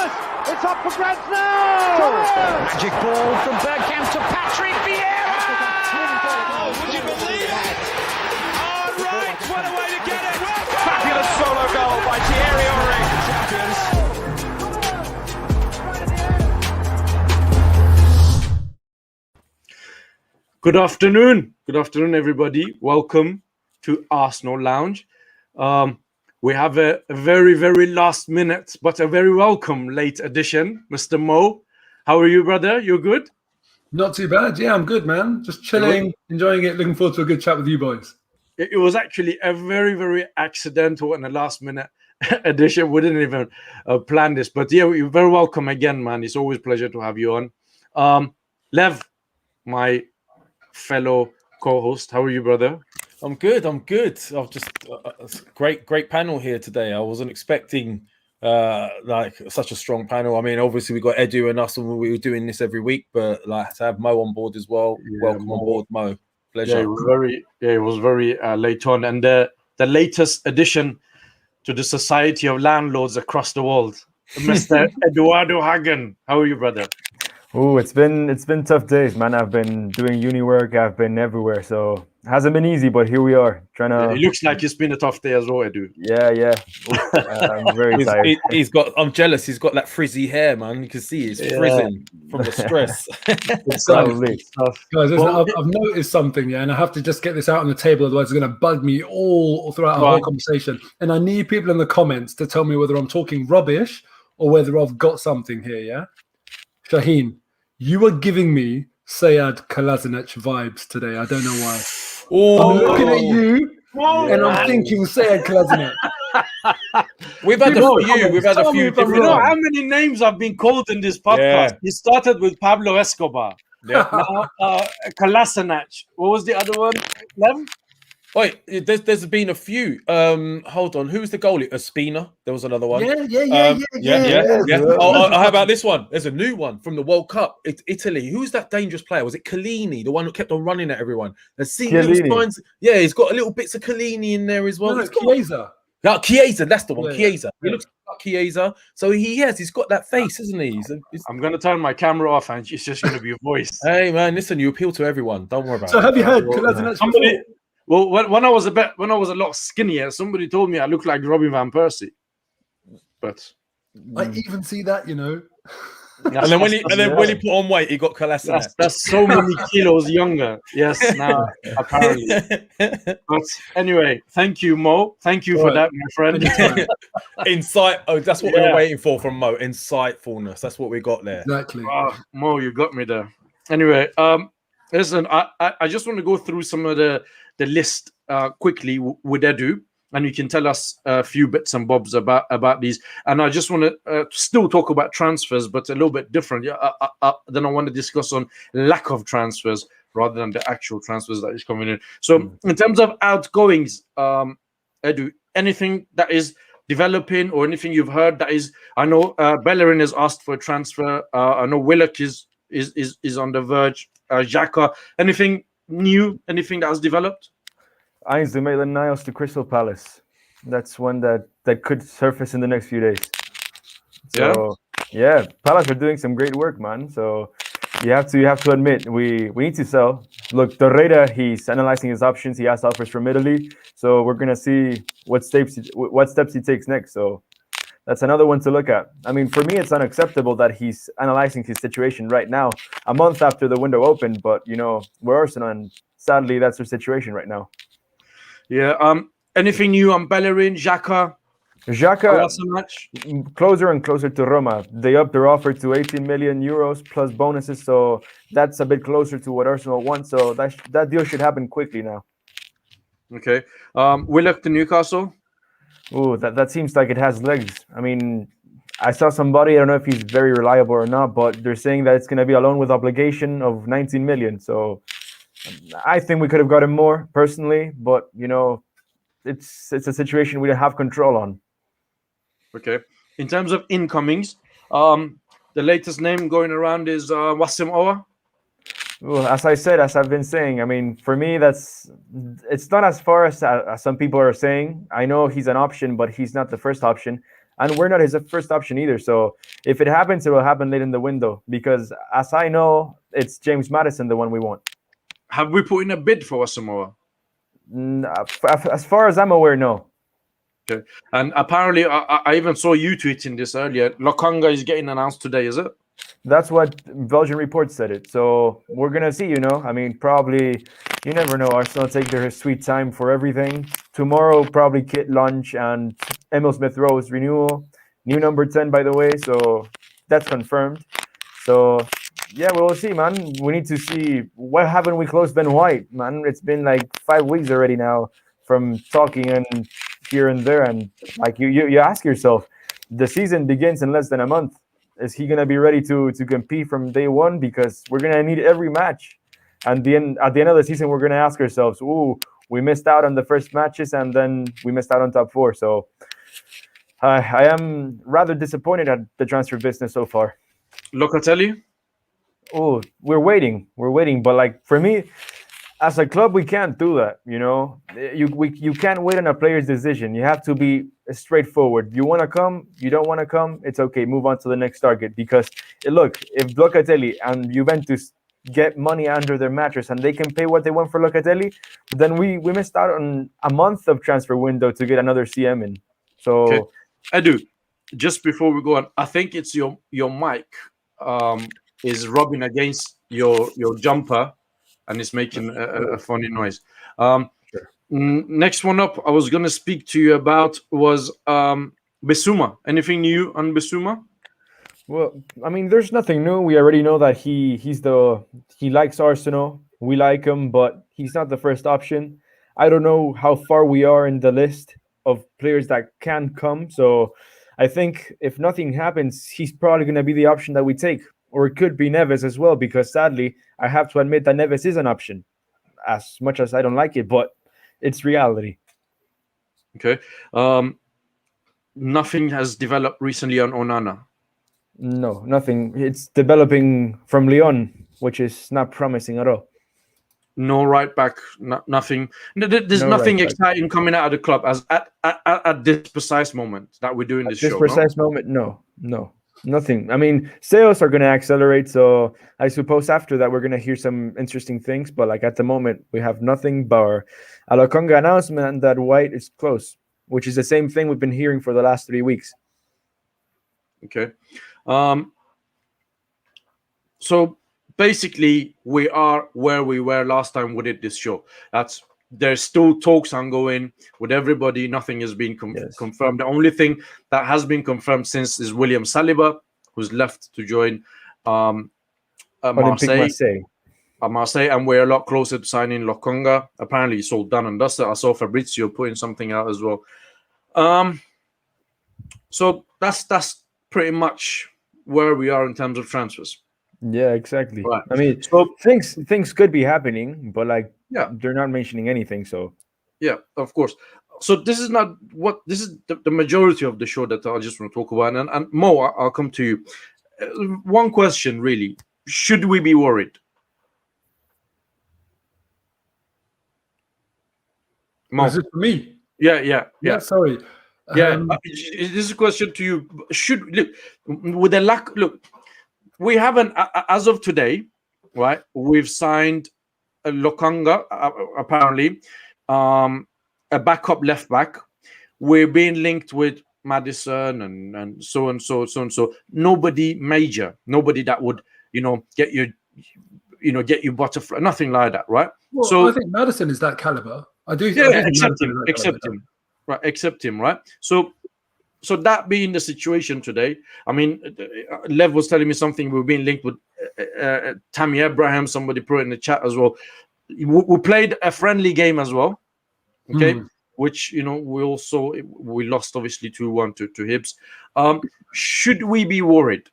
It's up for grabs now! Magic ball from Bergkamp to Patrick Vieira! Oh, would you believe it? Oh, right, what a way to get it! Fabulous solo goal by pierre-emerick. Good afternoon, everybody. Welcome to Arsenal Lounge. We have a very, very last minute, but a very welcome late edition. Mr. Mo, how are you, brother? You good? Not too bad. Yeah, I'm good, man. Just chilling, enjoying it. Looking forward to a good chat with you boys. It was actually a very, very accidental and a last minute edition. We didn't even plan this, but yeah, you're very welcome again, man. It's always a pleasure to have you on. Lev, my fellow co-host, how are you, brother? I'm good. I've just great panel here today. I wasn't expecting like such a strong panel. I mean, obviously we got Edu and us, and we were doing this every week, but like to have Mo on board as well. Yeah, welcome on board, Mo. Pleasure. Yeah, it was very late on, and the latest addition to the Society of Landlords across the world, Mr. Eduardo Hagn. How are you, brother? Oh, it's been tough days, man. I've been doing uni work. I've been everywhere, so it hasn't been easy. But here we are, trying to. It looks like it's been a tough day as well, Edu. Yeah. I'm very tired. He's got. I'm jealous. He's got that frizzy hair, man. You can see he's frizzing from the stress. Guys, listen, I've noticed something, and I have to just get this out on the table, otherwise it's going to bug me all throughout our whole conversation. And I need people in the comments to tell me whether I'm talking rubbish or whether I've got something here. Yeah, Shaheen, you are giving me Sead Kolasinac vibes today. I don't know why. I'm looking at you and I'm thinking Sead Kolasinac. We've had a few. You know how many names have been called in this podcast? Yeah. He started with Pablo Escobar. Yeah. Now, Kolasinac. What was the other one? Lev? Wait, there's been a few. Hold on. Who was the goalie? Espina. There was another one. Yeah. Oh, how about this one? There's a new one from the World Cup. It's Italy. Who's that dangerous player? Was it Chiellini, the one who kept on running at everyone? Signs. Yeah, he's got a little bits of Chiellini in there as well. No, Chiesa. No, Chiesa, that's the one. Yeah, Chiesa. yeah. He looks like Chiesa. So he's got that face, isn't he? I'm going to turn my camera off and it's just going to be a voice. Hey, man, listen, you appeal to everyone. Don't worry about it. So have you heard Kolasinac before? Well, when I was a lot skinnier, somebody told me I looked like Robbie Van Persie. But I even see that, you know. And then when he put on weight, he got Kolasinac. That's so many kilos younger. Yes, now apparently. But anyway, thank you, Mo. Thank you for that, my friend. Insight. Oh, that's what we were waiting for from Mo. Insightfulness. That's what we got there. Exactly. Mo, you got me there. Anyway, listen, I just want to go through some of the list quickly with Edu, and you can tell us a few bits and bobs about these. And I just want to still talk about transfers, but a little bit different. Then I want to discuss on lack of transfers rather than the actual transfers that is coming in. So in terms of outgoings, Edu, anything that is developing or anything you've heard that is? I know Bellerin has asked for a transfer. I know Willock is on the verge. Xhaka, anything new? Anything that has developed? Ainsley Maitland-Niles to Crystal Palace. That's one that could surface in the next few days. So, yeah, Palace are doing some great work, man. So you have to admit we need to sell. Look, Torreira, he's analyzing his options. He has offers from Italy, so we're gonna see what steps he takes next. So that's another one to look at. I mean, for me, it's unacceptable that he's analyzing his situation right now, a month after the window opened. But you know, we're Arsenal, and sadly, that's their situation right now. Yeah. Anything new on Bellerin, Xhaka? Closer and closer to Roma. They upped their offer to 18 million euros plus bonuses, so that's a bit closer to what Arsenal wants. So that deal should happen quickly now. Okay. Willock to Newcastle. Oh, that seems like it has legs. I mean, I saw somebody, I don't know if he's very reliable or not, but they're saying that it's going to be a loan with obligation of 19 million. So I think we could have gotten more personally, but you know, it's a situation we don't have control on. Okay. In terms of incomings, the latest name going around is Wassim Owa. Well, as I've been saying, I mean, for me, it's not as far as some people are saying. I know he's an option, but he's not the first option. And we're not his first option either. So if it happens, it will happen late in the window. Because as I know, it's James Maddison, the one we want. Have we put in a bid for Asamoah? As far as I'm aware, no. Okay. And apparently, I even saw you tweeting this earlier. Lokonga is getting announced today, is it? That's what Belgian reports said it. So we're going to see, I mean, probably, you never know. Arsenal take their sweet time for everything. Tomorrow, probably kit launch and Emil Smith-Rowe's renewal. New number 10, by the way. So that's confirmed. So, yeah, we will see, man. We need to see. Why haven't we closed Ben White, man? It's been like 5 weeks already now from talking and here and there. And like you ask yourself, the season begins in less than a month. Is he going to be ready to compete from day one? Because we're going to need every match. And at the end of the season, we're going to ask ourselves, ooh, we missed out on the first matches and then we missed out on top 4. So I am rather disappointed at the transfer business so far. Locatelli? Oh, we're waiting. But like for me, as a club, we can't do that. You can't wait on a player's decision. You have to be straightforward. You want to come, you don't want to come, it's okay. Move on to the next target. Because look, if Locatelli and Juventus get money under their mattress and they can pay what they want for Locatelli, then we missed out on a month of transfer window to get another CM in. So, okay. Edu, just before we go on, I think it's your mic is rubbing against your jumper. And it's making a funny noise. Next one up, I was going to speak to you about was Bissouma. Anything new on Bissouma? Well, I mean, there's nothing new. We already know that he likes Arsenal. We like him, but he's not the first option. I don't know how far we are in the list of players that can come. So I think if nothing happens, he's probably going to be the option that we take. Or it could be Neves as well, because sadly, I have to admit that Neves is an option, as much as I don't like it, but it's reality. Okay. Nothing has developed recently on Onana? No, nothing. It's developing from Lyon, which is not promising at all. No right back, nothing. There's nothing exciting coming out of the club as at this precise moment that we're doing this show. This precise moment, no. Nothing. I mean, sales are going to accelerate, so I suppose after that we're going to hear some interesting things. But like at the moment, we have nothing but a Lokonga announcement that White is close, which is the same thing we've been hearing for the last 3 weeks. Okay. So basically, we are where we were last time we did this show. There's still talks ongoing with everybody. Nothing has been confirmed. The only thing that has been confirmed since is William Saliba, who's left to join Marseille, and we're a lot closer to signing Lokonga. Apparently, it's all done and dusted. I saw Fabrizio putting something out as well. So that's pretty much where we are in terms of transfers. Yeah, exactly. Right. I mean, so things could be happening, but they're not mentioning anything. So yeah, of course. So this is not what this is the majority of the show that I just want to talk about. And Mo, I'll come to you. One question, really: should we be worried? Mo. Is it for me? Yeah. Sorry. Yeah, this is a question to you. We haven't, as of today, right? We've signed a Lokonga, apparently, a backup left back. We're being linked with Maddison and so and so. Nobody major, nobody that would, get you butterfly, nothing like that, right? Well, so I think Maddison is that caliber. I do. Yeah, accept him. Right, accept him, right? So that being the situation today, I mean, Lev was telling me something. We're being linked with Tammy Abraham. Somebody put it in the chat as well. We played a friendly game as well, okay? Which we lost obviously 2-1 to Hibs. Should we be worried?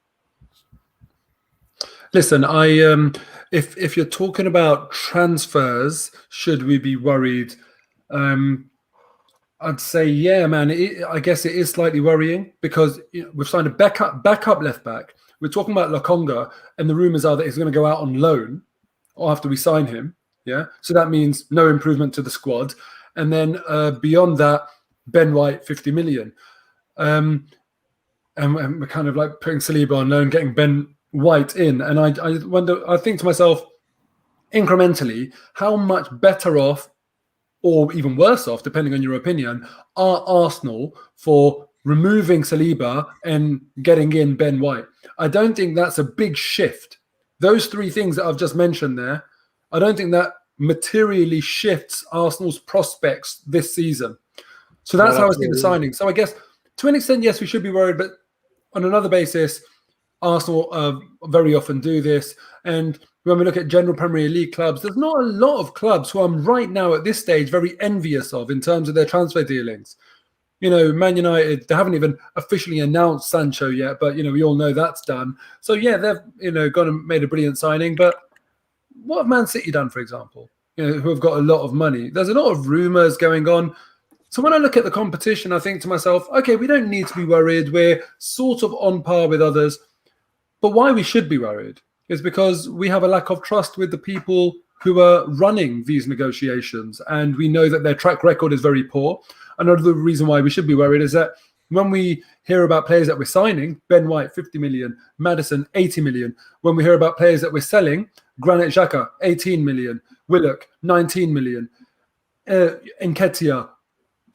Listen, if you're talking about transfers, should we be worried? I'd say, yeah, man. I guess it is slightly worrying because we've signed a backup left back. We're talking about Lokonga, and the rumours are that he's going to go out on loan after we sign him. Yeah, so that means no improvement to the squad. And then beyond that, Ben White, 50 million. and we're kind of like putting Saliba on loan, getting Ben White in. And I think to myself, incrementally, how much better off or even worse off, depending on your opinion, are Arsenal for removing Saliba and getting in Ben White? I don't think that's a big shift. Those three things that I've just mentioned there, I don't think that materially shifts Arsenal's prospects this season. So that's how I see the signing. So I guess to an extent, yes, we should be worried, but on another basis, Arsenal very often do this. And when we look at general Premier League clubs, there's not a lot of clubs who I'm right now at this stage very envious of in terms of their transfer dealings. You know, Man United, they haven't even officially announced Sancho yet, but, you know, we all know that's done. So, yeah, they've, you know, gone and made a brilliant signing. But what have Man City done, for example, you know, who have got a lot of money? There's a lot of rumours going on. So when I look at the competition, I think to myself, okay, we don't need to be worried. We're sort of on par with others. But why we should be worried is because we have a lack of trust with the people who are running these negotiations. And we know that their track record is very poor. Another reason why we should be worried is that when we hear about players that we're signing, Ben White, 50 million, Maddison, 80 million. When we hear about players that we're selling, Granit Xhaka, 18 million, Willock, 19 million, Nketiah,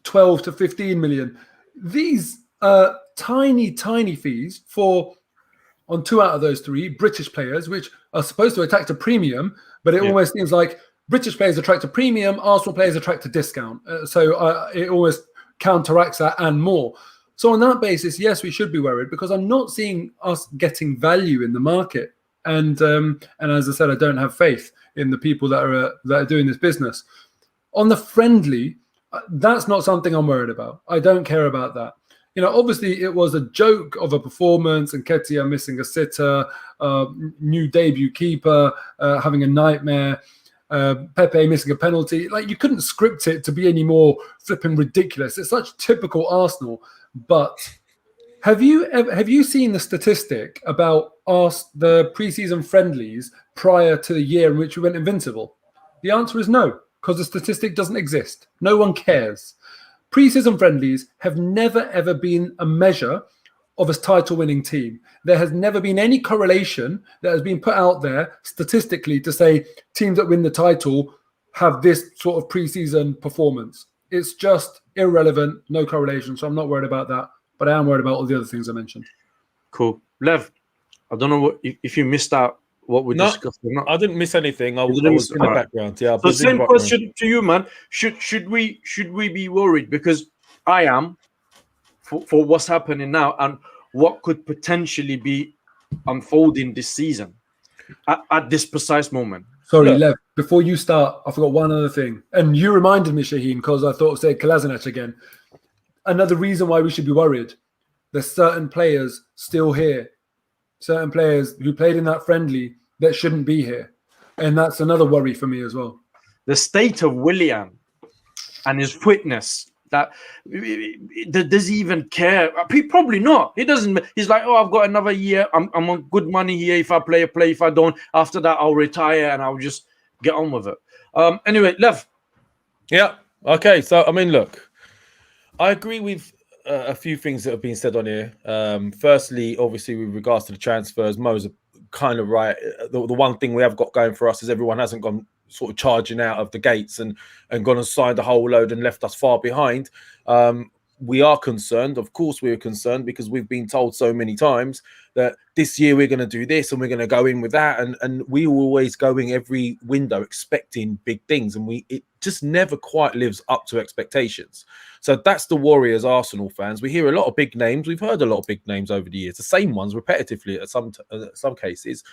12 to 15 million. These tiny, tiny fees for, on 2 out of those 3, British players, which are supposed to attract a premium, but it almost seems like British players attract a premium, Arsenal players attract a discount. So it almost counteracts that and more. So on that basis, yes, we should be worried because I'm not seeing us getting value in the market. And as I said, I don't have faith in the people that are doing this business. On the friendly, that's not something I'm worried about. I don't care about that. You know, obviously it was a joke of a performance, and Nketiah missing a sitter, new debut keeper having a nightmare, Pepe missing a penalty. Like, you couldn't script it to be any more flipping ridiculous. It's such typical Arsenal. But have you seen the statistic about the preseason friendlies prior to the year in which we went invincible? The answer is no, because the statistic doesn't exist. No one cares. Pre-season friendlies have never, ever been a measure of a title-winning team. There has never been any correlation that has been put out there statistically to say teams that win the title have this sort of pre-season performance. It's just irrelevant, no correlation. So I'm not worried about that, but I am worried about all the other things I mentioned. Cool. Lev, I don't know if you missed out what we discussed or not. I didn't miss anything. I was in the background. Yeah. So same question to you, man. Should we be worried? Because I am for what's happening now and what could potentially be unfolding this season at this precise moment. Sorry, Lev, before you start, I forgot one other thing. And you reminded me, Shaheen, because I thought said Kolasinac again. Another reason why we should be worried. There's certain players still here. Certain players who played in that friendly that shouldn't be here. And that's another worry for me as well. The state of Willian and his fitness, that does he even care? Probably not. He doesn't. He's like, oh, I've got another year. I'm on good money here. If I play, if I don't, after that, I'll retire and I'll just get on with it. Anyway, Lev. Yeah. Okay. So, I mean, look, I agree with a few things that have been said on here. Firstly, obviously, with regards to the transfers, Mo's kind of right. The one thing we have got going for us is everyone hasn't gone sort of charging out of the gates and gone and signed a whole load and left us far behind. We are concerned. Of course, we're concerned because we've been told so many times that this year we're going to do this and we're going to go in with that. And we were always going every window expecting big things. And it just never quite lives up to expectations. So that's the worry as Arsenal fans. We hear a lot of big names. We've heard a lot of big names over the years, the same ones repetitively at some cases.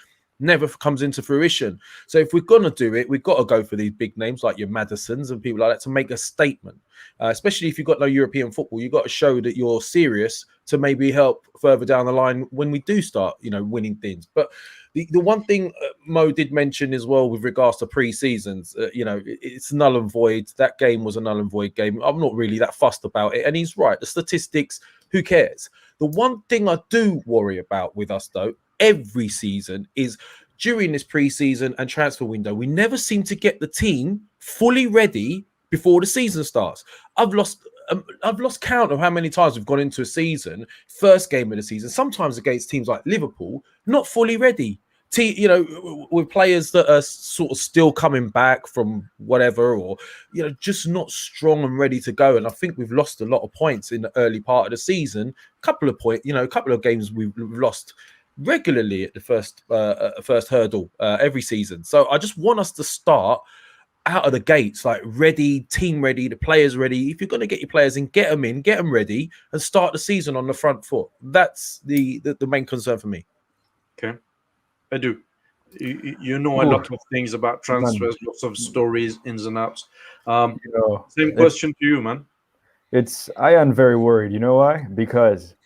Never comes into fruition. So if we're going to do it, we've got to go for these big names like your Maddisons and people like that to make a statement. Especially if you've got no European football, you've got to show that you're serious to maybe help further down the line when we do start, winning things. But the one thing Mo did mention as well with regards to pre-seasons, it's null and void. That game was a null and void game. I'm not really that fussed about it. And he's right. The statistics, who cares? The one thing I do worry about with us, though, every season is during this pre-season and transfer window, we never seem to get the team fully ready before the season starts. I've lost I've lost count of how many times we've gone into a season, first game of the season, sometimes against teams like Liverpool, not fully ready. With players that are sort of still coming back from whatever, or just not strong and ready to go. And I think we've lost a lot of points in the early part of the season. A couple of games we've lost regularly at the first hurdle every season. So I just want us to start out of the gates, like ready, team ready, the players ready. If you're going to get your players in, get them ready, and start the season on the front foot. That's the main concern for me. Okay. I do. You know a lot of things about transfers, lots of stories, ins and outs. Same question to you, man. I am very worried. You know why? Because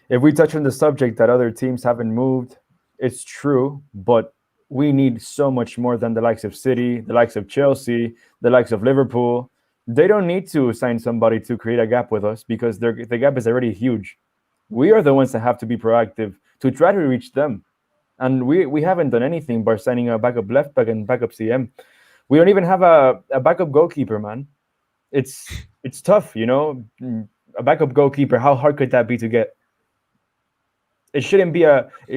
if we touch on the subject that other teams haven't moved, it's true, but we need so much more than the likes of City, the likes of Chelsea, the likes of Liverpool. They don't need to sign somebody to create a gap with us because the gap is already huge. We are the ones that have to be proactive to try to reach them. And we haven't done anything by signing a backup left back and backup CM. We don't even have a backup goalkeeper, man. It's tough, a backup goalkeeper. How hard could that be to get? It shouldn't be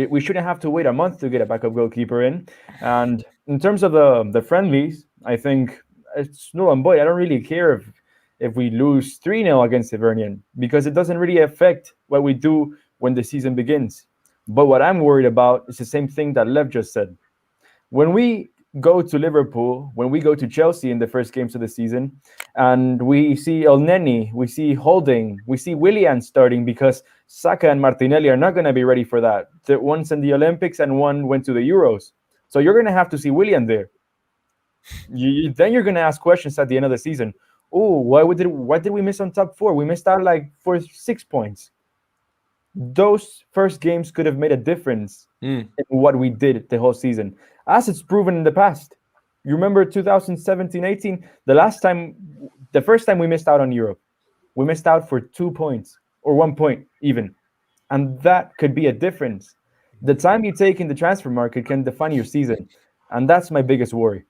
we shouldn't have to wait a month to get a backup goalkeeper in. And in terms of the friendlies, I think it's null and void. I don't really care if we lose 3-0 against Hibernian, because it doesn't really affect what we do when the season begins. But what I'm worried about is the same thing that Lev just said. When we go to Liverpool, when we go to Chelsea in the first games of the season, and we see El Neni, we see Holding, we see Willian starting because Xhaka and Martinelli are not going to be ready for that. One's in the Olympics and one went to the Euros. So you're going to have to see Willian there. Then you're going to ask questions at the end of the season. Oh, why did we miss on top 4? We missed out for 6 points. Those first games could have made a difference in what we did the whole season, as it's proven in the past. You remember 2017-18, the first time we missed out on Europe. We missed out for 2 points or 1 point even. And that could be a difference. The time you take in the transfer market can define your season. And that's my biggest worry.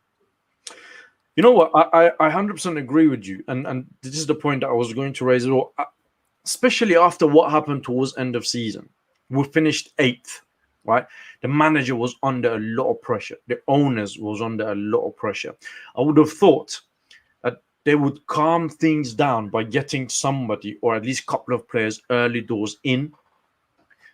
You know what? I 100% agree with you. And this is the point that I was going to raise. Especially after what happened towards end of season. We finished 8th, right? The manager was under a lot of pressure. The owners was under a lot of pressure. I would have thought that they would calm things down by getting somebody, or at least a couple of players early doors in,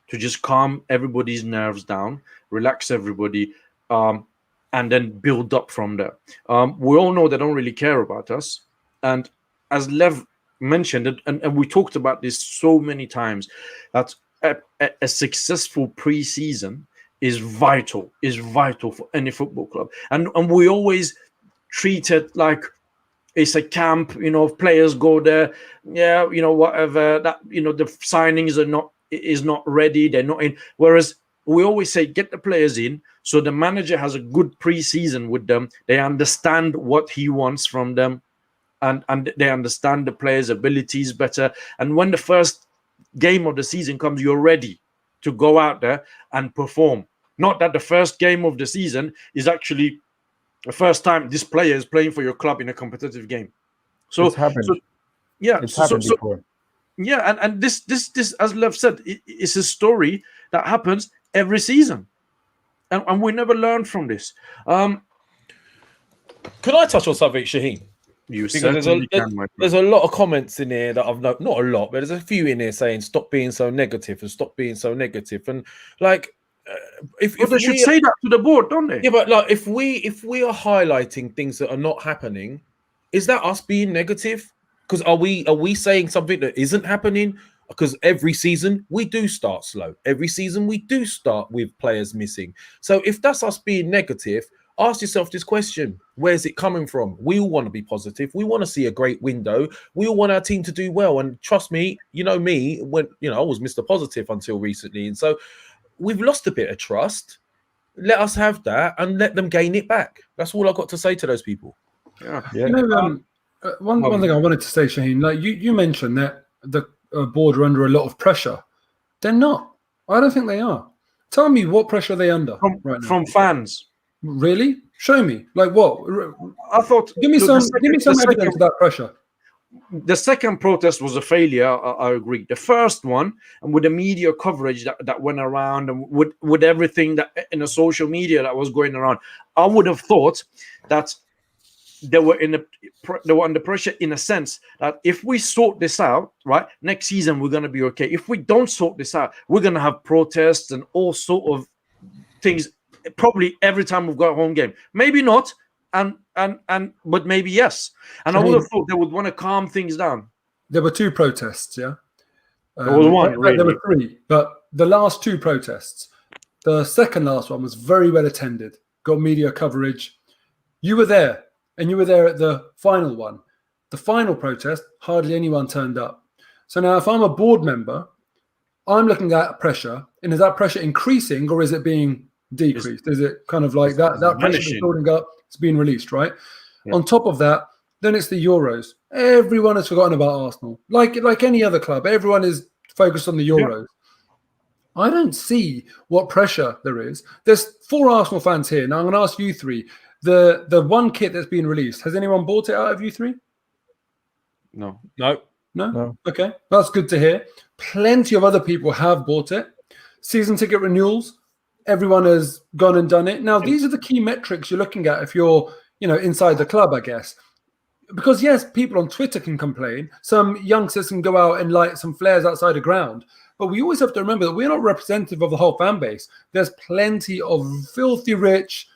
to just calm everybody's nerves down, relax everybody, and then build up from there. We all know they don't really care about us. And as Lev mentioned it, and we talked about this so many times, that a successful pre-season is vital for any football club, and we always treat it like it's a camp. Players go there, whatever, that the signings is not ready, they're not in. Whereas we always say get the players in, so the manager has a good pre-season with them. They understand what he wants from them. And they understand the players' abilities better. And when the first game of the season comes, you're ready to go out there and perform. Not that the first game of the season is actually the first time this player is playing for your club in a competitive game. So it's happened. It's happened before. Yeah, and this, as Lev said, it's a story that happens every season, and we never learn from this. Can I touch on something, Shaheen? Because there's a lot of comments in here that I've not a lot, but there's a few in here saying stop being so negative and stop being so negative. And if they should say that to the board, don't they? Yeah, but if we are highlighting things that are not happening, is that us being negative? Because are we saying something that isn't happening? Because every season we do start slow. Every season we do start with players missing. So if that's us being negative, ask yourself this question: where's it coming from? We all want to be positive. We want to see a great window. We all want our team to do well. And trust me, when I was Mr. Positive until recently, and so we've lost a bit of trust. Let us have that and let them gain it back. That's all I've got to say to those people. Yeah. One thing I wanted to say, Shaheen, like you mentioned that the board are under a lot of pressure. They're not. I don't think they are. Tell me what pressure are they under right now? From fans. Really? Show me. Like what? I thought. Give me some evidence of that pressure. the second protest was a failure. I agree. The first one, and with the media coverage that went around, and with everything that in the social media that was going around, I would have thought that they were under pressure in a sense that if we sort this out, right, next season we're going to be okay. If we don't sort this out, we're going to have protests and all sort of things. Probably every time we've got a home game. Maybe not, but maybe yes. And I would have thought they would want to calm things down. There were 2 protests, yeah. There was one. Really. There were 3, but the last 2 protests, the second last one was very well attended. Got media coverage. You were there. And you were there at the final one. The final protest, hardly anyone turned up. So now if I'm a board member, I'm looking at pressure. And is that pressure increasing or is it being decreased? Is it kind of like that pressure is building up, it's being released, right? Yeah. On top of that, then it's the Euros. Everyone has forgotten about Arsenal. Like any other club, everyone is focused on the Euros. Yeah. I don't see what pressure there is. There's 4 Arsenal fans here. Now I'm going to ask you 3. The one kit that's been released, has anyone bought it out of you 3? No. Okay, that's good to hear. Plenty of other people have bought it. Season ticket renewals, everyone has gone and done it. Now, these are the key metrics you're looking at if you're, inside the club, I guess. Because yes, people on Twitter can complain. Some youngsters can go out and light some flares outside the ground. But we always have to remember that we're not representative of the whole fan base. There's plenty of filthy rich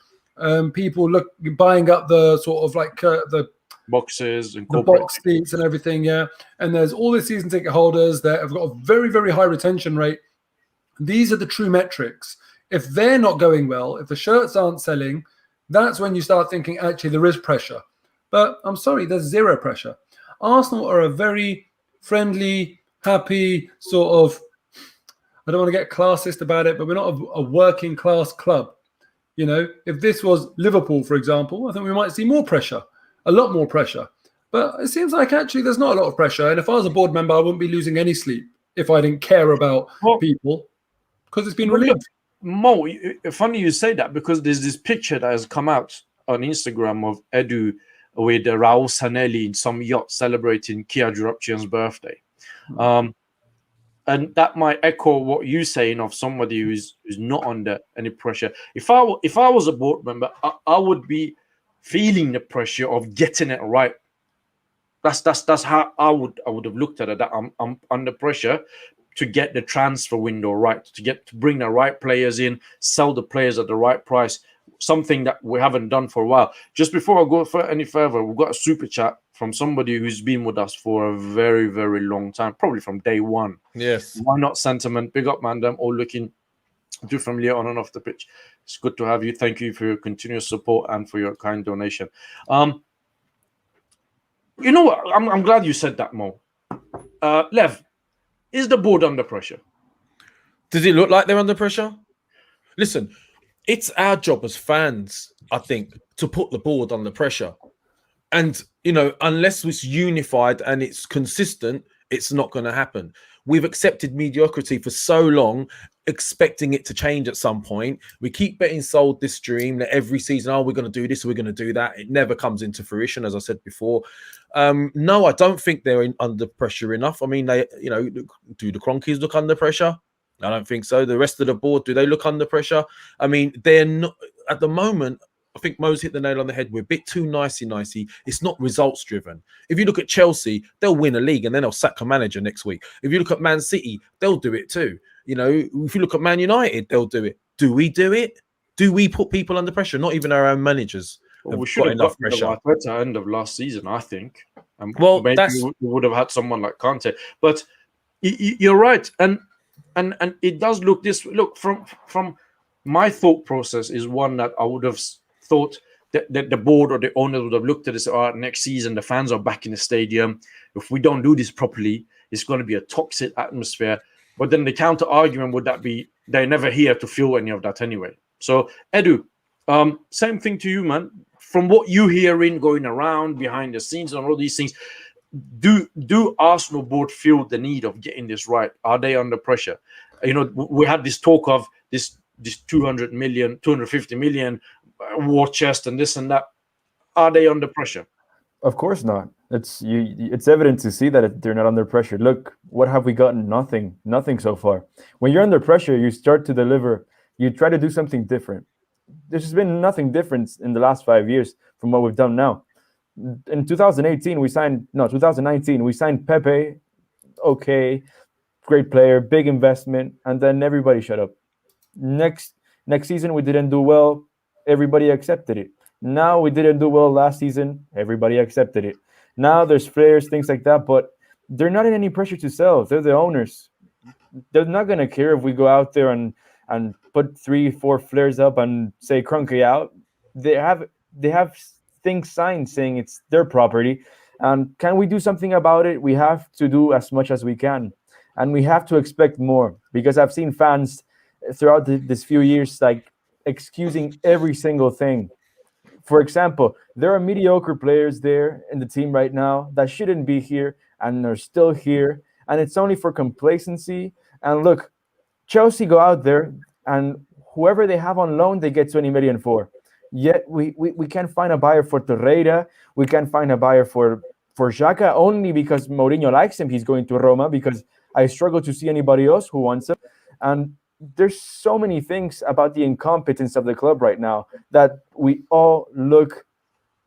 people buying up the sort of like the boxes and the box seats and everything, yeah. And there's all the season ticket holders that have got a very, very high retention rate. These are the true metrics. If they're not going well, if the shirts aren't selling, that's when you start thinking, actually, there is pressure. But I'm sorry, there's 0 pressure. Arsenal are a very friendly, happy sort of, I don't want to get classist about it, but we're not a working class club. If this was Liverpool, for example, I think we might see more pressure, a lot more pressure. But it seems like actually there's not a lot of pressure. And if I was a board member, I wouldn't be losing any sleep if I didn't care about people because it's been released. Mo, funny you say that because there's this picture that has come out on Instagram of Edu with Raul Sanelli in some yacht celebrating Kia Giorgio's birthday. And that might echo what you're saying of somebody who's not under any pressure. If I was a board member, I would be feeling the pressure of getting it right. That's how I would have looked at it. That I'm under pressure to get the transfer window right, to bring the right players in, sell the players at the right price. Something that we haven't done for a while. Just before I go any further, we've got a super chat from somebody who's been with us for a very, very long time, probably from day one. Yes. Why not sentiment? Big up, man. Them all looking to familiar on and off the pitch. It's good to have you. Thank you for your continuous support and for your kind donation. You know what? I'm glad you said that, Mo. Lev, is the board under pressure? Does it look like they're under pressure? Listen, it's our job as fans, I think, to put the board under pressure. And, unless it's unified and it's consistent, it's not going to happen. We've accepted mediocrity for so long, expecting it to change at some point. We keep getting sold this dream that every season, we're going to do this, we're going to do that. It never comes into fruition, as I said before. No, I don't think they're under pressure enough. I mean, do the Cronkies look under pressure? I don't think so. The rest of the board, do they look under pressure? I mean, they're not at the moment. I think Mo's hit the nail on the head. We're a bit too nicey. It's not results driven. If you look at Chelsea, they'll win a league and then they'll sack a manager next week. If you look at Man City, they'll do it too. If you look at Man United, they'll do it. Do we do it? Do we put people under pressure? Not even our own managers. Well, we should have got pressure at the end of last season, I think. Well, maybe we would have had someone like Conte. But you're right. And it does look this. Look, from my thought process is one that I would have thought that the board or the owners would have looked at this. Next season the fans are back in the stadium. If we don't do this properly, it's going to be a toxic atmosphere. But then the counter argument would that be they're never here to feel any of that anyway. So Edu, same thing to you, man. From what you hearing going around behind the scenes and all these things, do Arsenal board feel the need of getting this right? Are they under pressure? We had this talk of this 200 million, 250 million war chest and this and that. Are they under pressure? Of course not. It's evident to see that they're not under pressure. Look, what have we gotten? Nothing so far. When you're under pressure, you start to deliver. You try to do something different. There's been nothing different in the last 5 years from what we've done now. In 2019, we signed Pepe. Okay, great player, big investment, and then everybody shut up. Next season, we didn't do well. Everybody accepted it. Now we didn't do well last season. Everybody accepted it. Now there's flares, things like that, but they're not in any pressure to sell. They're the owners. They're not going to care if we go out there and put 3-4 flares up and say Kroenke out. They have things signed saying it's their property. And can we do something about it? We have to do as much as we can. And we have to expect more, because I've seen fans throughout this few years like excusing every single thing. For example, there are mediocre players there in the team right now that shouldn't be here and they're still here. And it's only for complacency. And look, Chelsea go out there and whoever they have on loan, they get 20 million for. Yet we can't find a buyer for Torreira. We can't find a buyer for xhaka only because Mourinho likes him. He's going to Roma, because I struggle to see anybody else who wants him. And there's so many things about the incompetence of the club right now that we all look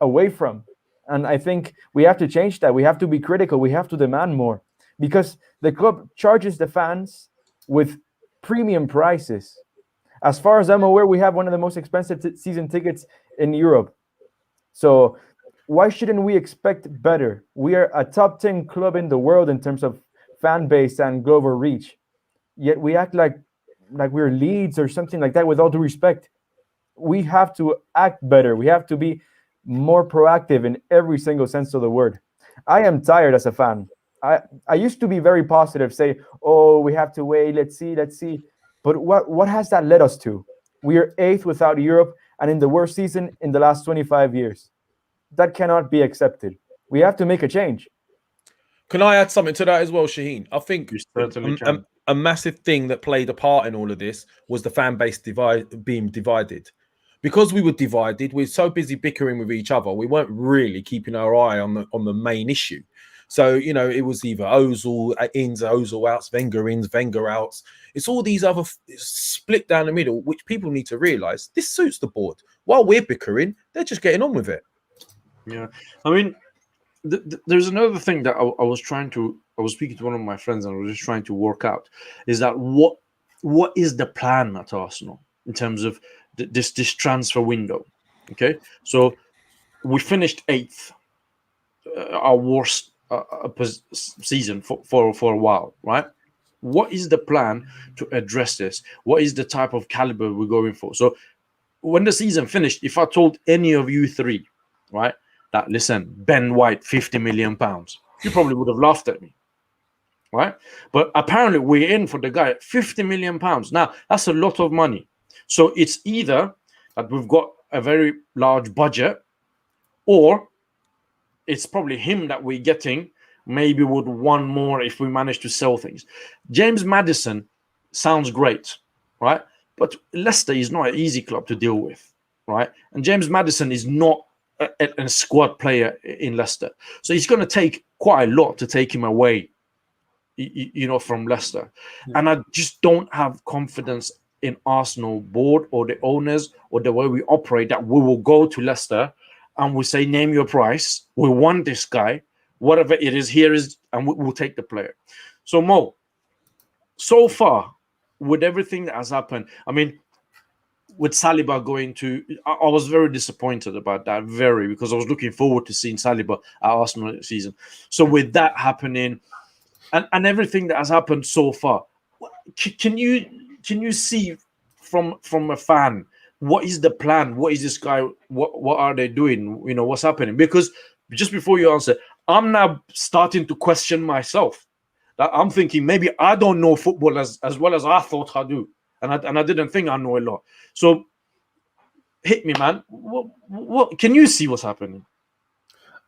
away from. And I think we have to change that. We have to be critical. We have to demand more, because the club charges the fans with premium prices. As far as I'm aware, we have one of the most expensive season tickets in Europe. So why shouldn't we expect better? We are a top 10 club in the world in terms of fan base and global reach. Yet we act like we're Leeds or something like that, with all due respect. We have to act better. We have to be more proactive in every single sense of the word. I am tired as a fan. I used to be very positive, say, oh, we have to wait, let's see. But what has that led us to? We are 8th without Europe and in the worst season in the last 25 years. That cannot be accepted. We have to make a change. Can I add something to that as well, Shaheen? I think You certainly can. a massive thing that played a part in all of this was the fan base being divided. Because we were divided, we were so busy bickering with each other, we weren't really keeping our eye on the main issue. So, you know, it was either Ozil ins, Ozil outs, Wenger ins, Wenger outs. It's all these other split down the middle, which people need to realise this suits the board. While we're bickering, they're just getting on with it. Yeah, I mean, there's another thing that I was speaking to one of my friends and I was just trying to work out, is that what is the plan at Arsenal in terms of this transfer window? Okay, so we finished 8th, our worst season for a while, right? What is the plan to address this? What is the type of caliber we're going for? So when the season finished, if I told any of you three, right, that listen, Ben White, £50 million, you probably would have laughed at me, right? But apparently we're in for the guy at £50 million. Now that's a lot of money. So it's either that we've got a very large budget, or it's probably him that we're getting, maybe with one more if we manage to sell things. James Maddison sounds great, right? But Leicester is not an easy club to deal with, right? And James Maddison is not a squad player in Leicester. So it's going to take quite a lot to take him away, you know, from Leicester. Yeah. And I just don't have confidence in Arsenal board or the owners or the way we operate that we will go to Leicester and we say, name your price. We want this guy. Whatever it is, here is, and we'll take the player. So Mo, so far with everything that has happened, I mean, with Saliba going to, I was very disappointed about that, because I was looking forward to seeing Saliba at Arsenal this season. So with that happening, and everything that has happened so far, can you see from a fan, what is the plan? What is this guy? What are they doing? You know, what's happening? Because just before you answer, I'm now starting to question myself. That I'm thinking maybe I don't know football as well as I thought I do, and I didn't think I know a lot. So hit me, man. What can you see what's happening?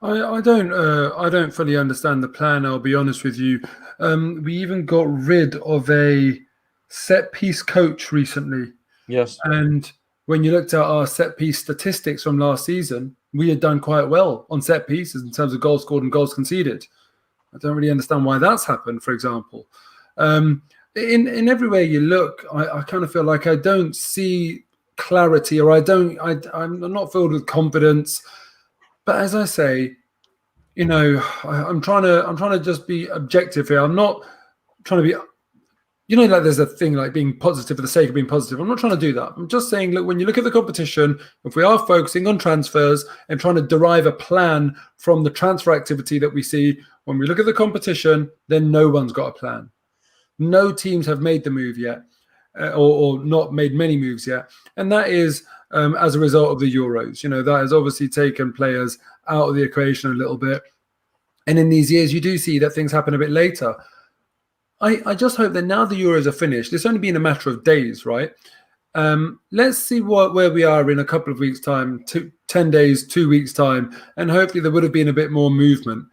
I don't fully understand the plan. I'll be honest with you. We even got rid of a set piece coach recently. Yes. And when you looked at our set piece statistics from last season, we had done quite well on set pieces in terms of goals scored and goals conceded. I don't really understand why that's happened, for example. In everywhere you look, I kind of feel like I don't see clarity, or I'm not filled with confidence. But as I say, I'm trying to just be objective here. I'm not trying to be, like there's a thing like being positive for the sake of being positive. I'm not trying to do that. I'm just saying, look, when you look at the competition, if we are focusing on transfers and trying to derive a plan from the transfer activity that we see, when we look at the competition, then no one's got a plan. No teams have made the move yet, or not made many moves yet. And that is as a result of the Euros. That has obviously taken players out of the equation a little bit. And in these years, you do see that things happen a bit later. I just hope that now the Euros are finished, it's only been a matter of days, right? Let's see where we are in a couple of weeks' time, 10 days, 2 weeks' time, and hopefully there would have been a bit more movement.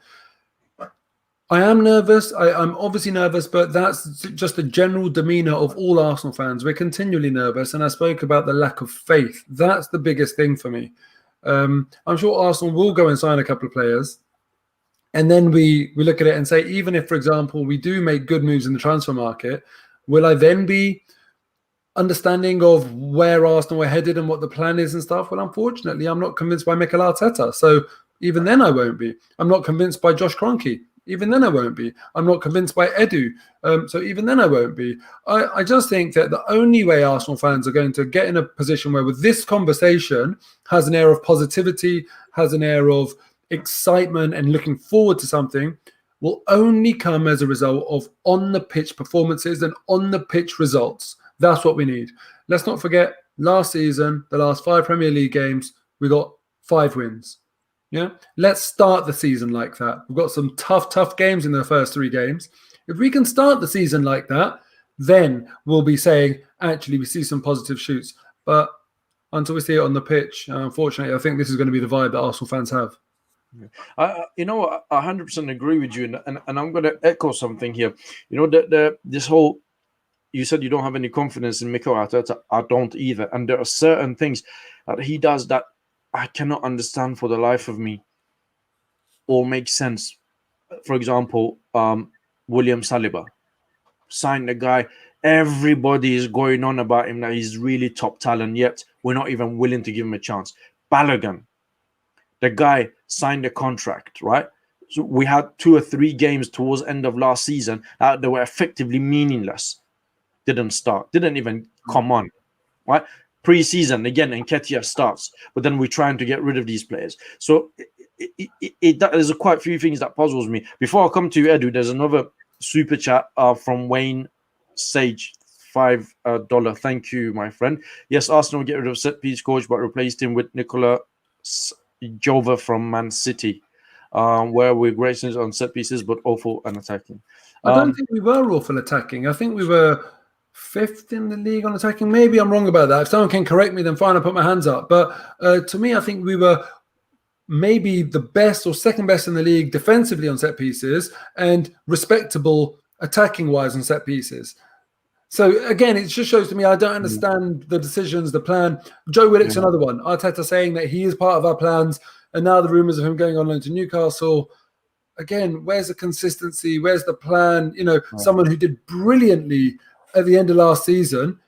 I am nervous. I'm obviously nervous, but that's just the general demeanour of all Arsenal fans. We're continually nervous, and I spoke about the lack of faith. That's the biggest thing for me. I'm sure Arsenal will go and sign a couple of players. And then we look at it and say, even if, for example, we do make good moves in the transfer market, will I then be understanding of where Arsenal are headed and what the plan is and stuff? Well, unfortunately, I'm not convinced by Mikel Arteta. So even then I won't be. I'm not convinced by Josh Kroenke. Even then I won't be. I'm not convinced by Edu. So even then I won't be. I just think that the only way Arsenal fans are going to get in a position where with this conversation has an air of positivity, has an air of excitement and looking forward to something, will only come as a result of on-the-pitch performances and on-the-pitch results. That's what we need. Let's not forget, last season, the last 5 Premier League games, we got 5 wins. Yeah, let's start the season like that. We've got some tough games in the first 3 games. If we can start the season like that, then we'll be saying, actually, we see some positive shoots. But until we see it on the pitch, unfortunately, I think this is going to be the vibe that Arsenal fans have. I 100% agree with you, and I'm going to echo something here. This whole, you said you don't have any confidence in Mikel Arteta. I don't either, and there are certain things that he does that I cannot understand for the life of me or make sense. For example, William Saliba, signed the guy. Everybody is going on about him that he's really top talent, yet we're not even willing to give him a chance. Balogun, the guy signed a contract, right? So we had 2 or 3 games towards the end of last season that were effectively meaningless. Didn't start, didn't even come on, right? Pre-season, again, Nketiah starts, but then we're trying to get rid of these players. So there's quite a few things that puzzles me. Before I come to you, Edu, there's another super chat from Wayne Sage, $5. Thank you, my friend. Yes, Arsenal get rid of set-piece coach, but replaced him with Nicolas Jova from Man City, where we're great on set pieces, but awful and attacking. I don't think we were awful attacking. I think we were 5th in the league on attacking. Maybe I'm wrong about that. If someone can correct me, then fine, I'll put my hands up. But to me, I think we were maybe the best or second best in the league defensively on set pieces and respectable attacking-wise on set pieces. So again, it just shows to me I don't understand the decisions, the plan. Joe Willock's another one. Arteta saying that he is part of our plans, and now the rumours of him going on loan to Newcastle. Again, where's the consistency? Where's the plan? Someone who did brilliantly at the end of last season.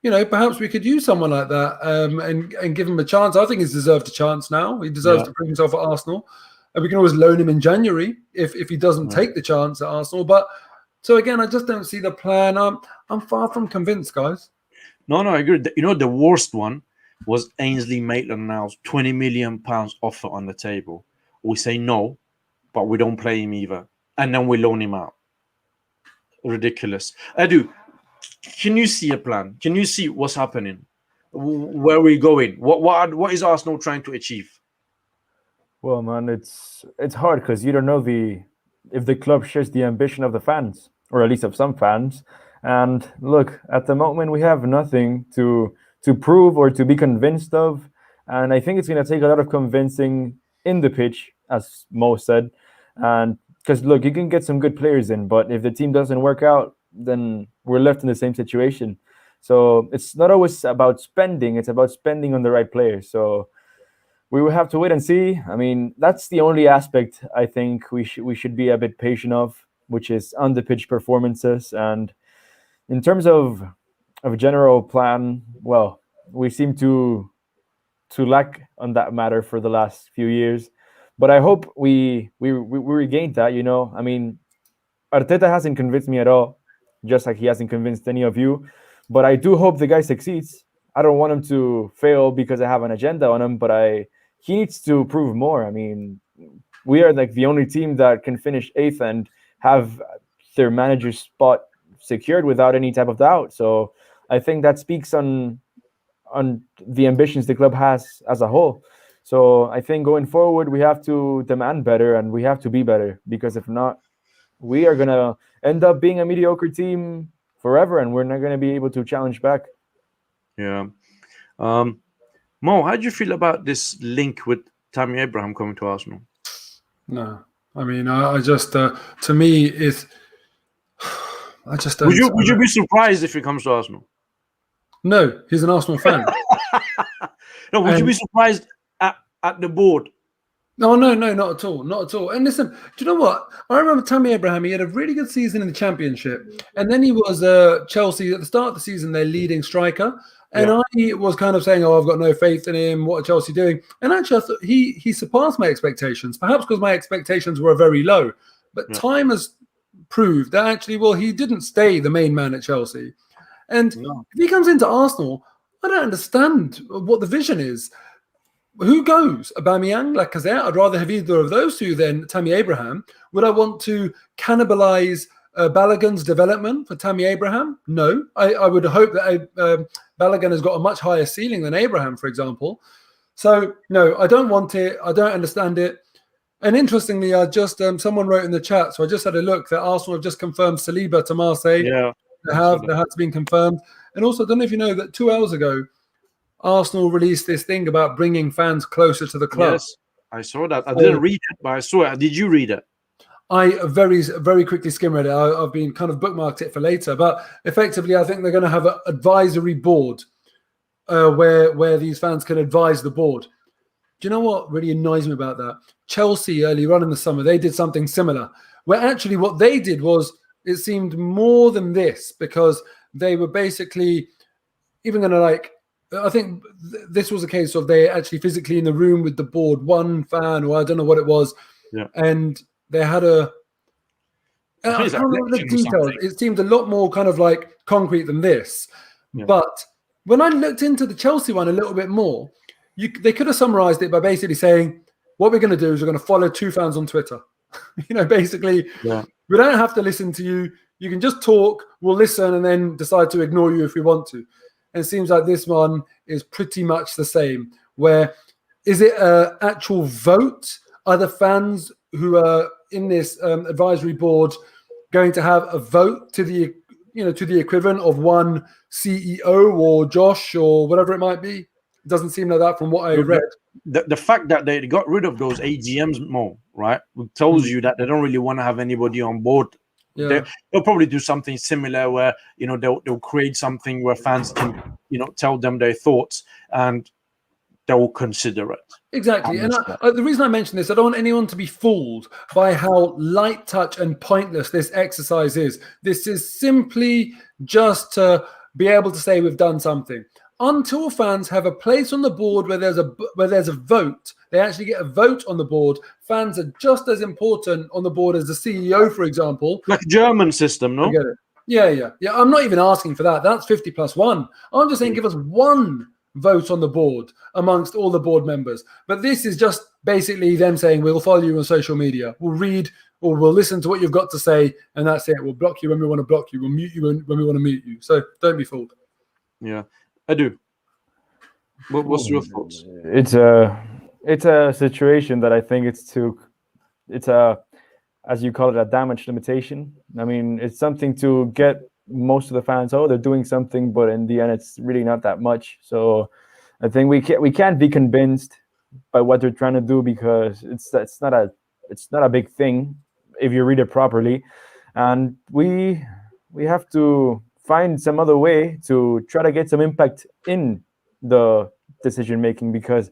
Perhaps we could use someone like that and give him a chance. I think he's deserved a chance now. He deserves to prove himself at Arsenal. And we can always loan him in January if he doesn't take the chance at Arsenal. But so again, I just don't see the plan. I'm far from convinced, guys. No, I agree. The worst one was Ainsley Maitland-Niles, £20 million offer on the table. We say no, but we don't play him either. And then we loan him out. Ridiculous. Edu, can you see a plan? Can you see what's happening? Where are we going? What is Arsenal trying to achieve? Well, man, it's hard because you don't know if the club shares the ambition of the fans, or at least of some fans. And look, at the moment, we have nothing to prove or to be convinced of. And I think it's going to take a lot of convincing in the pitch, as Mo said. And because, look, you can get some good players in, but if the team doesn't work out, then we're left in the same situation. So it's not always about spending. It's about spending on the right players. So we will have to wait and see. I mean, that's the only aspect I think we should be a bit patient of, which is on the pitch performances. And in terms of a general plan, well, we seem to lack on that matter for the last few years. But I hope we regained that. I mean, Arteta hasn't convinced me at all, just like he hasn't convinced any of you. But I do hope the guy succeeds. I don't want him to fail because I have an agenda on him, but he needs to prove more. I mean, we are like the only team that can finish 8th and have their manager's spot secured without any type of doubt. So I think that speaks on the ambitions the club has as a whole. So I think going forward, we have to demand better and we have to be better, because if not, we are going to end up being a mediocre team forever and we're not going to be able to challenge back. Yeah. Mo, how do you feel about this link with Tammy Abraham coming to Arsenal? No, I mean, I just to me it's. I just don't. Would you be surprised if he comes to Arsenal? No, he's an Arsenal fan. No, would you be surprised at the board? No, not at all, not at all. And listen, do you know what? I remember Tammy Abraham. He had a really good season in the Championship, and then he was Chelsea at the start of the season, their leading striker. And I was kind of saying, "Oh, I've got no faith in him. What are Chelsea doing?" And actually, I thought he surpassed my expectations. Perhaps because my expectations were very low. But time has proved that actually, well, he didn't stay the main man at Chelsea. And if he comes into Arsenal, I don't understand what the vision is. Who goes? Aubameyang, Lacazette? I'd rather have either of those two than Tammy Abraham. Would I want to cannibalize Balogun's development for Tammy Abraham? No. I would hope that Balogun has got a much higher ceiling than Abraham, for example. So, no, I don't want it. I don't understand it. And interestingly, I just someone wrote in the chat, so I just had a look that Arsenal have just confirmed Saliba to Marseille. Yeah, that has been confirmed. And also, I don't know if you know that 2 hours ago, Arsenal released this thing about bringing fans closer to the club. Yes, I saw that. I didn't read it, but I saw it. Did you read it? I very, very quickly skimmed it. I've been kind of bookmarked it for later. But effectively, I think they're going to have an advisory board where these fans can advise the board. Do you know what really annoys me about that? Chelsea, earlier on in the summer, they did something similar, where actually what they did was, it seemed more than this, because they were basically even going to I think this was a case of they actually physically in the room with the board, one fan, or I don't know what it was. Yeah. And they had I can't remember the details. It seemed a lot more kind of like concrete than this. Yeah. But when I looked into the Chelsea one a little bit more, they could have summarized it by basically saying, what we're going to do is we're going to follow 2 fans on Twitter. Basically, we don't have to listen to you. You can just talk, we'll listen, and then decide to ignore you if we want to. And it seems like this one is pretty much the same. Where is it an actual vote? Are the fans who are in this advisory board going to have a vote to the equivalent of one CEO or Josh or whatever it might be? It doesn't seem like that from what I read. The fact that they got rid of those AGMs more, right, tells you that they don't really want to have anybody on board. Yeah. They'll probably do something similar where they'll create something where fans can tell them their thoughts and they'll consider it. Exactly. And the reason I mention this, I don't want anyone to be fooled by how light touch and pointless this exercise is. This is simply just to be able to say we've done something. Until fans have a place on the board where there's a vote, they actually get a vote on the board. Fans are just as important on the board as the CEO, for example. Like a German system, no? I get it. Yeah. I'm not even asking for that. That's 50+1. I'm just saying give us one vote on the board amongst all the board members. But this is just basically them saying we'll follow you on social media. We'll read or we'll listen to what you've got to say, and that's it. We'll block you when we want to block you. We'll mute you when we want to mute you. So don't be fooled. Yeah. I do. What's your thoughts? It's a situation that I think it's a, as you call it, a damage limitation. I mean, it's something to get most of the fans, they're doing something, but in the end, it's really not that much. So I think we can't be convinced by what they're trying to do, because it's not a big thing if you read it properly, and we have to find some other way to try to get some impact in the decision making, because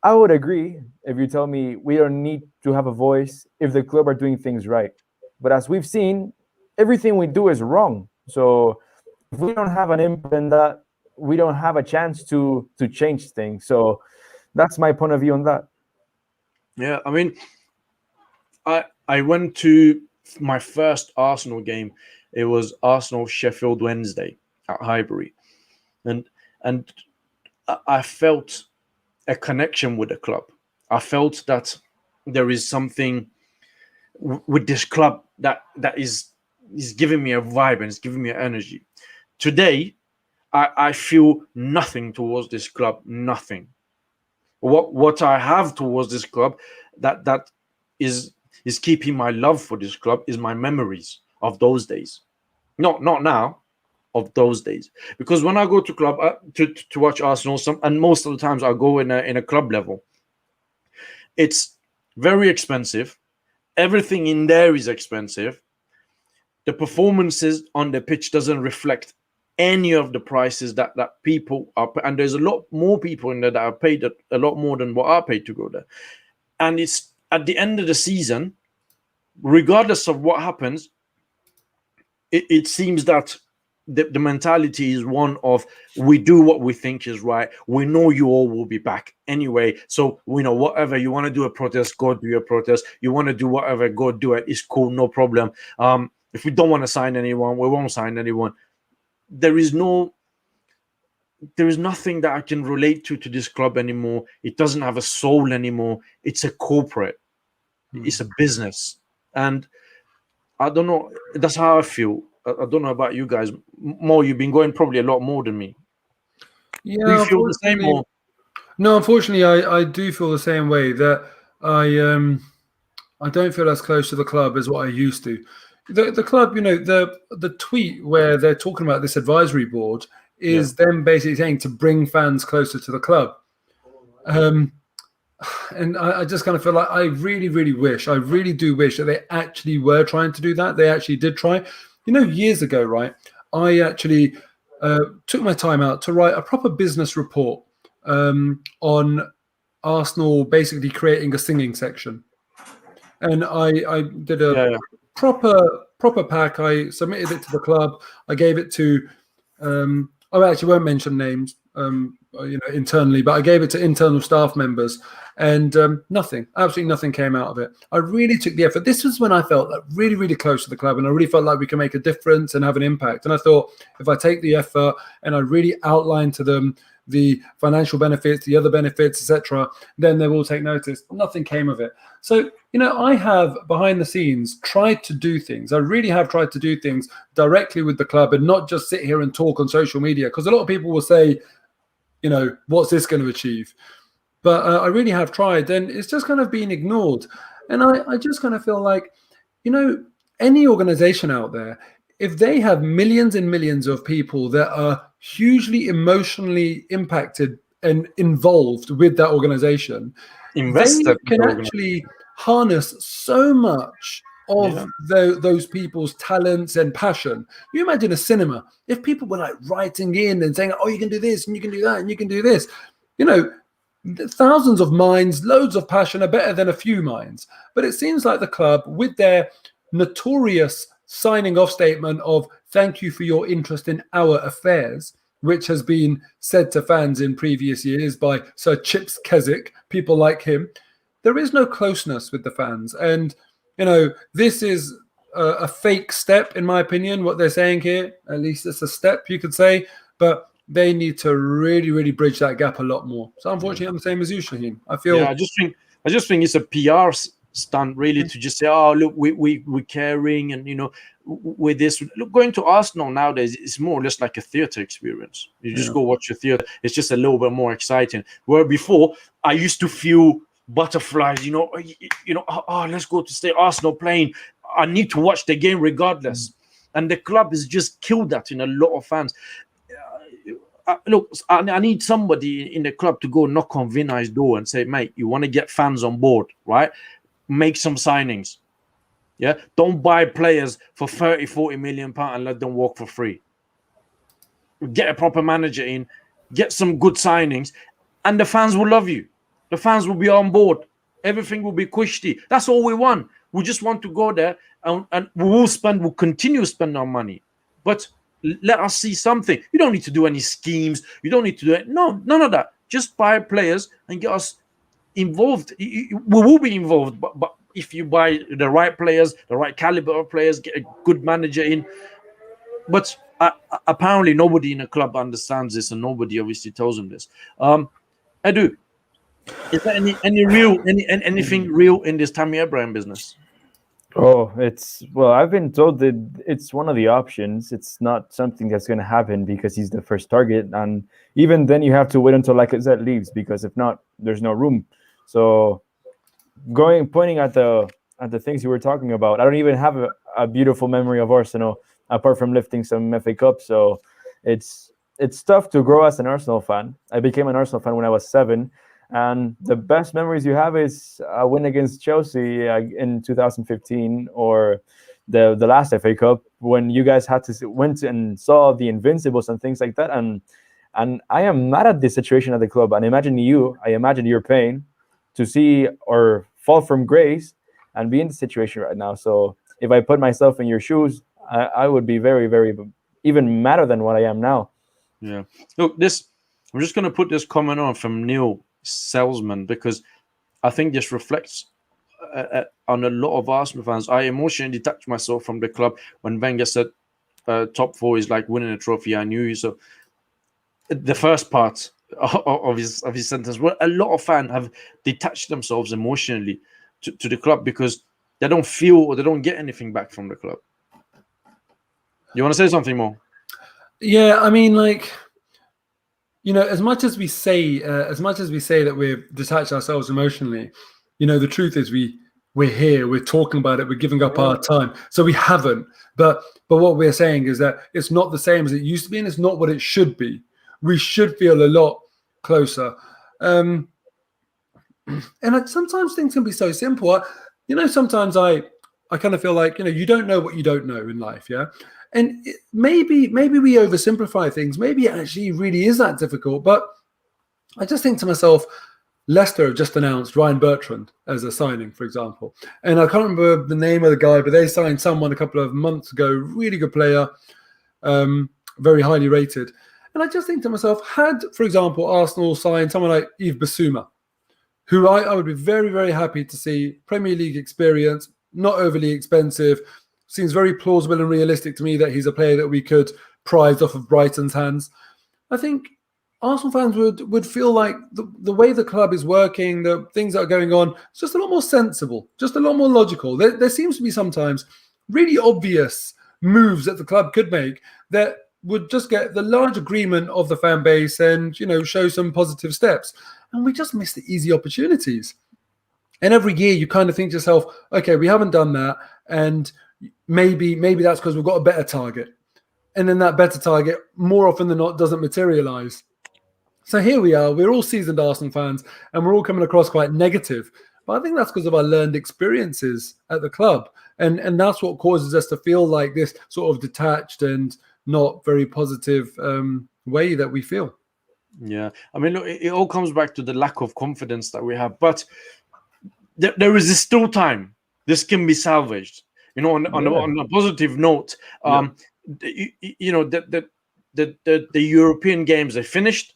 I would agree if you tell me we don't need to have a voice if the club are doing things right. But as we've seen, everything we do is wrong. So if we don't have an input in that, we don't have a chance to change things. So that's my point of view on that. Yeah, I mean, I went to my first Arsenal game. It was Arsenal-Sheffield Wednesday at Highbury. And I felt a connection with the club. I felt that there is something with this club that is giving me a vibe and it's giving me energy. Today, I feel nothing towards this club. Nothing. What I have towards this club that is keeping my love for this club is my memories of those days. Not now, of those days. Because when I go to club to watch Arsenal, and most of the times I go in a club level, it's very expensive. Everything in there is expensive. The performances on the pitch doesn't reflect any of the prices that people are, and there's a lot more people in there that are paid a lot more than what I paid to go there. And it's at the end of the season, regardless of what happens, it seems that the mentality is one of, we do what we think is right. We know you all will be back anyway. So we know whatever you want to do a protest, go do your protest. You want to do whatever, go do it. It's cool, no problem. If we don't want to sign anyone, we won't sign anyone. There is nothing that I can relate to this club anymore. It doesn't have a soul anymore. It's a corporate. It's a business. And I don't know. That's how I feel. I don't know about you guys. Mo, you've been going probably a lot more than me. Yeah, do you feel the same? Or? No, unfortunately, I do feel the same way. That I don't feel as close to the club as what I used to. The club, the tweet where they're talking about this advisory board is them basically saying to bring fans closer to the club. And I just kind of feel like I really do wish that they actually were trying to do that. They actually did try. Years ago, right, I actually took my time out to write a proper business report on Arsenal basically creating a singing section. And I did a proper pack. I submitted it to the club. I gave it to, I actually won't mention names, internally, but I gave it to internal staff members, and absolutely nothing came out of it. I really took the effort. This was when I felt like really close to the club, and I really felt like we can make a difference and have an impact. And I thought, if I take the effort and I really outline to them the financial benefits, the other benefits, etc., then they will take notice. Nothing came of it. So, I have behind the scenes tried to do things. I really have tried to do things directly with the club and not just sit here and talk on social media, because a lot of people will say, what's this going to achieve? But I really have tried, and it's just kind of been ignored. And I just kind of feel like, any organization out there, if they have millions and millions of people that are hugely emotionally impacted and involved with that organization, they can actually harness so much of those people's talents and passion. You imagine a cinema, if people were like writing in and saying, oh, you can do this and you can do that and you can do this, thousands of minds, loads of passion are better than a few minds. But it seems like the club, with their notorious signing off statement of thank you for your interest in our affairs, which has been said to fans in previous years by Sir Chips Keswick, people like him, there is no closeness with the fans. And, this is a fake step, in my opinion, what they're saying here. At least it's a step, you could say. But they need to really bridge that gap a lot more. So unfortunately, I'm the same as you, Shaheen. I feel. Yeah, I just think it's a PR stunt, really, to just say, oh, look, we're caring, and with this, look, going to Arsenal nowadays, it's more or less like a theater experience. You just go watch a theater. It's just a little bit more exciting. Where before, I used to feel butterflies. Let's go to stay Arsenal playing. I need to watch the game regardless. And the club has just killed that in a lot of fans. Look, I need somebody in the club to go knock on Vinay's door and say, mate, you want to get fans on board, right? Make some signings. Yeah, don't buy players for 30-40 million pounds and let them walk for free. Get a proper manager in, get some good signings, and the fans will love you. The fans will be on board. Everything will be cushy. That's all we want. We just want to go there and we'll continue to spend our money. But let us see something. You don't need to do any schemes. You don't need to do it. No, none of that. Just buy players and get us involved. We will be involved, but if you buy the right players, the right caliber of players, get a good manager in. But apparently nobody in the club understands this, and nobody obviously tells them this. Edu, is there anything real in this Tammy Abraham business? Oh, I've been told that it's one of the options. It's not something that's going to happen because he's the first target, and even then you have to wait until lacazette leaves, because if not, there's no room. So pointing at the things you were talking about, I don't even have a beautiful memory of Arsenal apart from lifting some FA Cup. So it's tough to grow as an Arsenal fan. I became an Arsenal fan when I was 7. And the best memories you have is a win against Chelsea in 2015, or the last FA Cup, when you guys went and saw the Invincibles and things like that. And I am mad at this situation at the club. And I imagine your pain to see or fall from grace and be in the situation right now. So if I put myself in your shoes, I would be very, very, even madder than what I am now. Yeah. Look, I'm just going to put this comment on from Neil Salesman, because I think this reflects on a lot of Arsenal fans. I emotionally detached myself from the club when Wenger said top 4 is like winning a trophy. I knew you. So the first part of his sentence, well, a lot of fans have detached themselves emotionally to the club because they don't feel or they don't get anything back from the club. You want to say something more? Yeah, I mean, like, you know, as much as we say that we've detached ourselves emotionally, you know, the truth is we're here, we're talking about it, we're giving up our time. So we haven't. But what we're saying is that it's not the same as it used to be, and it's not what it should be. We should feel a lot closer. And sometimes things can be so simple. You know, sometimes I kind of feel like, you know, you don't know what you don't know in life, yeah? And maybe we oversimplify things. Maybe it actually really is that difficult. But I just think to myself, Leicester have just announced Ryan Bertrand as a signing, for example. And I can't remember the name of the guy, but they signed someone a couple of months ago, really good player, very highly rated. And I just think to myself, had, for example, Arsenal signed someone like Yves Bissouma, who I would be very, very happy to see, Premier League experience, not overly expensive, seems very plausible and realistic to me that he's a player that we could prize off of Brighton's hands. I think Arsenal fans would feel like the way the club is working, the things that are going on, it's just a lot more sensible, just a lot more logical. There seems to be sometimes really obvious moves that the club could make that would just get the large agreement of the fan base and, you know, show some positive steps. And we just miss the easy opportunities. And every year you kind of think to yourself, okay, we haven't done that. And maybe that's because we've got a better target. And then that better target, more often than not, doesn't materialize. So here we are. We're all seasoned Arsenal fans, and we're all coming across quite negative. But I think that's because of our learned experiences at the club. And that's what causes us to feel like this sort of detached and not very positive way that we feel. Yeah. I mean, look, it all comes back to the lack of confidence that we have. But there is still time. This can be salvaged. You know, on a positive note, you know, the European games are finished.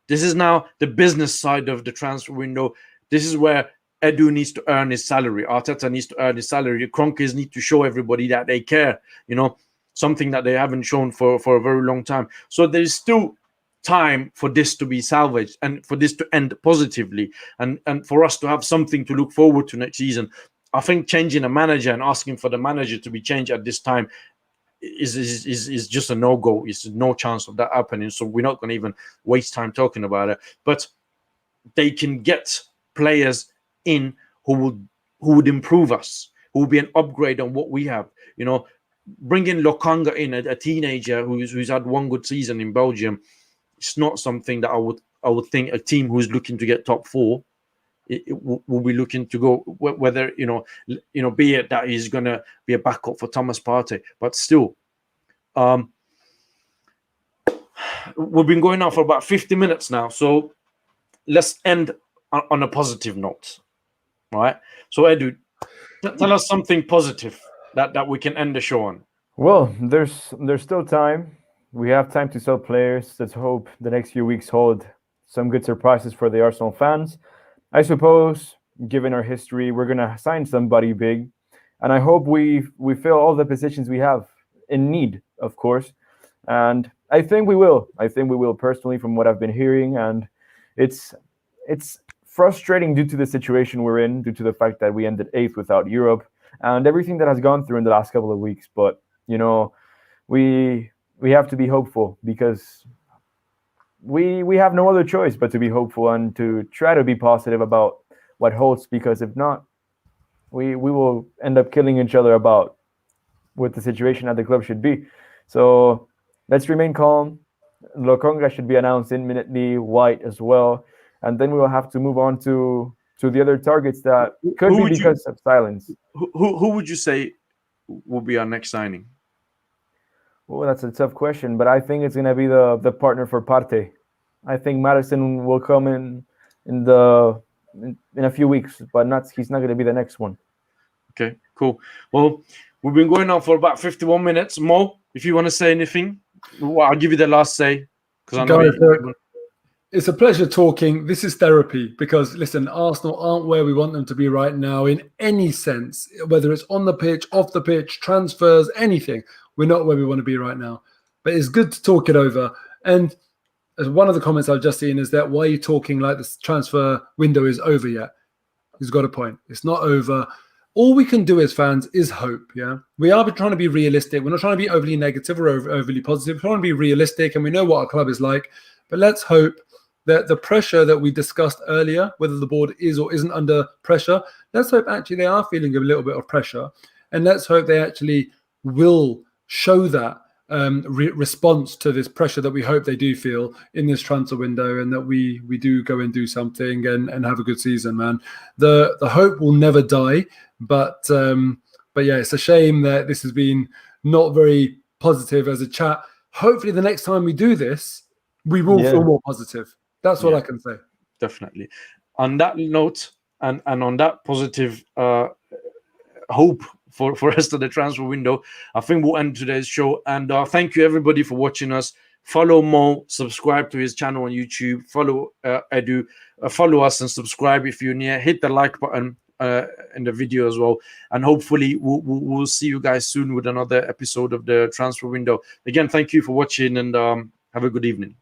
This is now the business side of the transfer window. This is where Edu needs to earn his salary. Arteta needs to earn his salary. Kroenkes need to show everybody that they care, you know, something that they haven't shown for a very long time. So there is still time for this to be salvaged and for this to end positively and for us to have something to look forward to next season. I think changing a manager and asking for the manager to be changed at this time is just a no-go. It's no chance of that happening. So we're not going to even waste time talking about it. But they can get players in who would improve us, who will be an upgrade on what we have. You know, bringing Lokonga in, a teenager who's had one good season in Belgium, it's not something that I would think a team who's looking to get top 4 will be looking to go, whether you know be it that he's going to be a backup for Thomas Partey, but still we've been going on for about 50 minutes now, so let's end on a positive note, right? So Edu, tell us something positive that we can end the show on. Well, there's still time. We have time to sell players. Let's hope the next few weeks hold some good surprises for the Arsenal fans. I suppose, given our history, we're gonna sign somebody big, and I hope we fill all the positions we have in need, of course. And I think we will. I think we will personally, from what I've been hearing, and it's frustrating due to the situation we're in, due to the fact that we ended 8th without Europe and everything that has gone through in the last couple of weeks. But you know, we have to be hopeful, because we have no other choice but to be hopeful and to try to be positive about what holds, because if not, we will end up killing each other about what the situation at the club should be. So let's remain calm. Lokonga should be announced imminently, White as well, and then we will have to move on to the other targets that could be because of silence. Who would you say will be our next signing? Well, that's a tough question, but I think it's going to be the partner for Partey. I think Maddison will come in a few weeks, but he's not going to be the next one. Okay, cool. Well, we've been going on for about 51 minutes. Mo, if you want to say anything, well, I'll give you the last say, because I know it's a pleasure talking. This is therapy, because listen, Arsenal aren't where we want them to be right now in any sense, whether it's on the pitch, off the pitch, transfers, anything. We're not where we want to be right now, but it's good to talk it over. And as one of the comments I've just seen is that, why are you talking like this transfer window is over yet? He's got a point. It's not over. All we can do as fans is hope. Yeah, we are trying to be realistic. We're not trying to be overly negative or overly positive. We're trying to be realistic, and we know what our club is like. But let's hope that the pressure that we discussed earlier, whether the board is or isn't under pressure, let's hope actually they are feeling a little bit of pressure, and let's hope they actually will show that response to this pressure that we hope they do feel in this transfer window, and that we do go and do something and have a good season, man. The hope will never die, but yeah, it's a shame that this has been not very positive as a chat. Hopefully the next time we do this, we will feel more positive. That's all I can say. Definitely. On that note, and on that positive hope for rest of the transfer window, I think we'll end today's show. And thank you everybody for watching us. Follow Mo, subscribe to his channel on YouTube, follow Edu, follow us and subscribe if you're near. Hit the like button in the video as well, and hopefully we'll see you guys soon with another episode of the transfer window. Again, thank you for watching, and have a good evening.